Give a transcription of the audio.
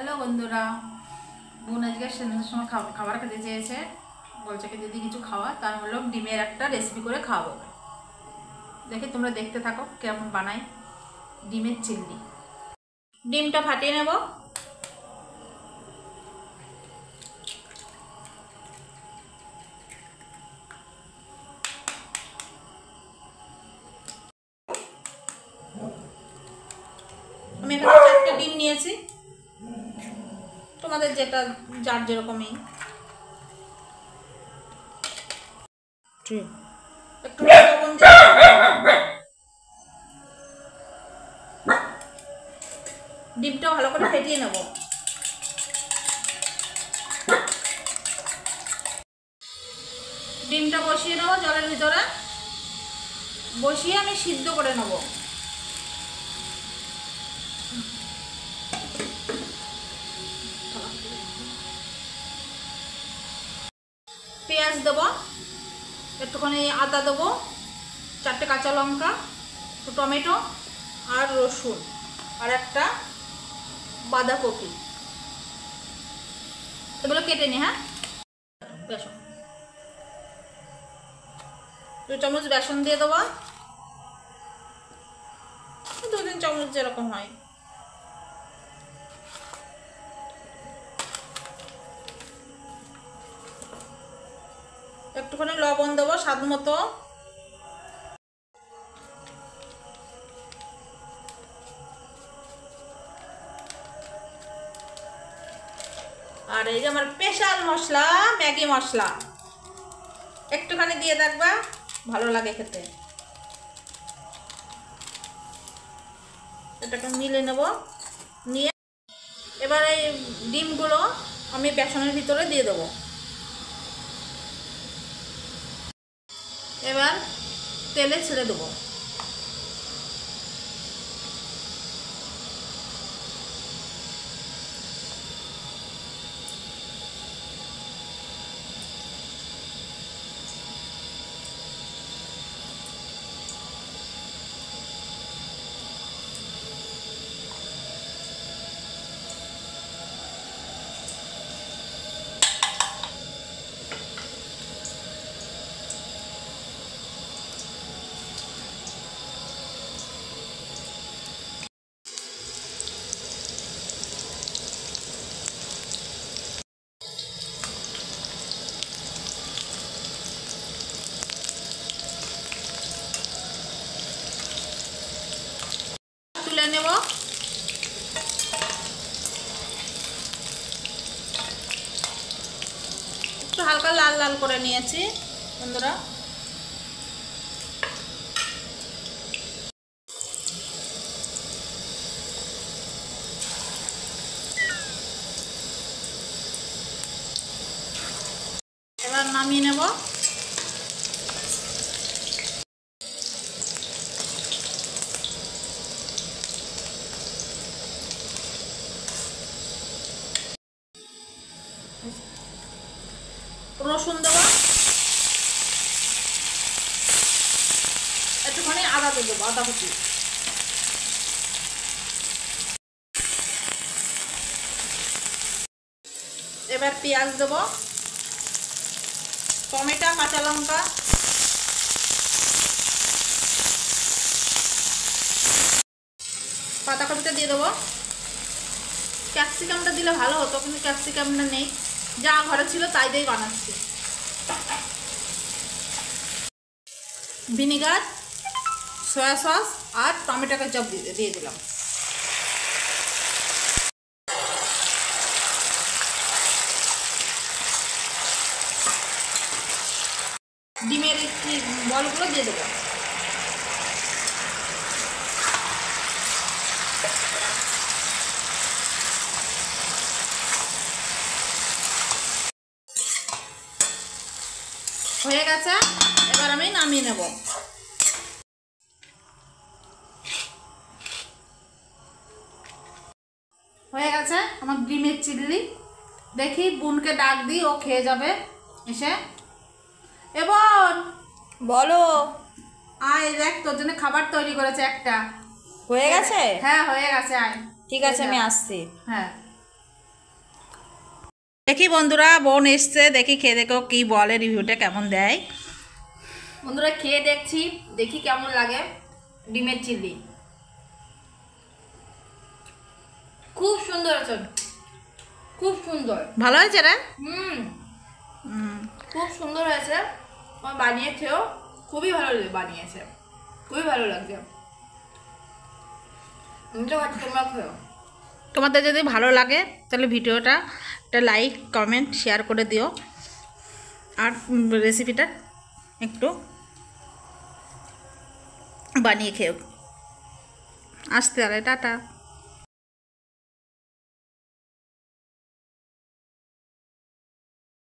Hello বন্ধুরা, বোন আজকে সন্ধ্যার সময় খাবার খেতে চেয়েছে, বলছে কি দিদি কিছু খাওয়া, তার হলো ডিমের একটা রেসিপি করে খাওয়াবো। দেখে তোমরা দেখতে থাকো কেমন বানাই ডিমের চিল্লি। ডিমটা ফাটিয়ে নেব। আমি এখানে 4টে ডিম নিয়েছি, তোমাদের যেটা যার যেরকমই। একটু লবণ ডিমটা ভালো করে ফেটিয়ে নেব। ডিমটা বসিয়ে নেবো জলের ভিতরে, বসিয়ে আমি সিদ্ধ করে নেব। পেঁয়াজ দেবো, একটুখানি আদা দেবো, 4টে কাঁচা লঙ্কা, টমেটো আর রসুন আর একটা বাঁধাকপি, এগুলো কেটে নি। হ্যাঁ, বেসন 2 চামচ বেসন দিয়ে দেবো, 2-3 চামচ যেরকম হয়। একটুখানি লবণ দেবো স্বাদ মতো। আর এই যে আমার স্পেশাল মশলা, ম্যাগি মশলা একটুখানি দিয়ে দেখবা, ভালো লাগে খেতে। এটাকে মিলে নেব, নিয়ে এবার এই ডিমগুলো আমি বেসনের ভিতরে দিয়ে দেবো। এবার তেলে ছেড়ে দেবো। তুলে নেব। একটু হালকা লাল লাল করে নিয়েছি বন্ধুরা। এবার নামিয়ে নেব। রসুন দেবো, একটুখানি আদা দেবো, আদা কুচি। এবার পেঁয়াজ দেবো, টমেটো, কাঁচা লঙ্কা, পাতাকপিটা দিয়ে দেবো। ক্যাপসিকামটা দিলে ভালো হতো, কিন্তু ক্যাপসিকামটা নেই, যা ঘরে ছিল তাই দিয়েই বানাচ্ছি। ভিনিগার, সয়া সস আর টমেটো কেচাপ দিয়ে দিলাম। ডিমের বলগুলো দিয়ে দেবো। হয়ে গেছে, এবার আমি নামিয়ে নেব। হয়ে গেছে আমার ডিমের চিল্লি। দেখি বোনকে ডাক দিই, ও খেয়ে যাবে এসে। এবার বলো। আয় দেখ, তোর জন্য খাবার তৈরি করেছে একটা। হয়ে গেছে? হ্যাঁ হয়ে গেছে, আয়। ঠিক আছে, আমি আসছি। হ্যাঁ। দেখি বন্ধুরা, বোন এসছে, দেখি খেয়ে দেখো কি বলে, রিভিউটা কেমন দেয়। বন্ধুরা খেয়ে দেখছি, দেখি কেমন লাগে ডিমের চিলি। খুব সুন্দর আছে, খুব সুন্দর। ভালো হয়েছে রে? খুব সুন্দর হয়েছে। আমার বানিয়েছেও খুবই ভালো বানিয়েছে, খুবই ভালো লাগছে। আমি তো ভাবছি তোমরা খেও। তোমাদের যদি ভালো লাগে তাহলে ভিডিওটা একটা লাইক কমেন্ট শেয়ার করে দিও, আর রেসিপিটা একটু বানিয়ে খেও। আসতে পারে, টাটা।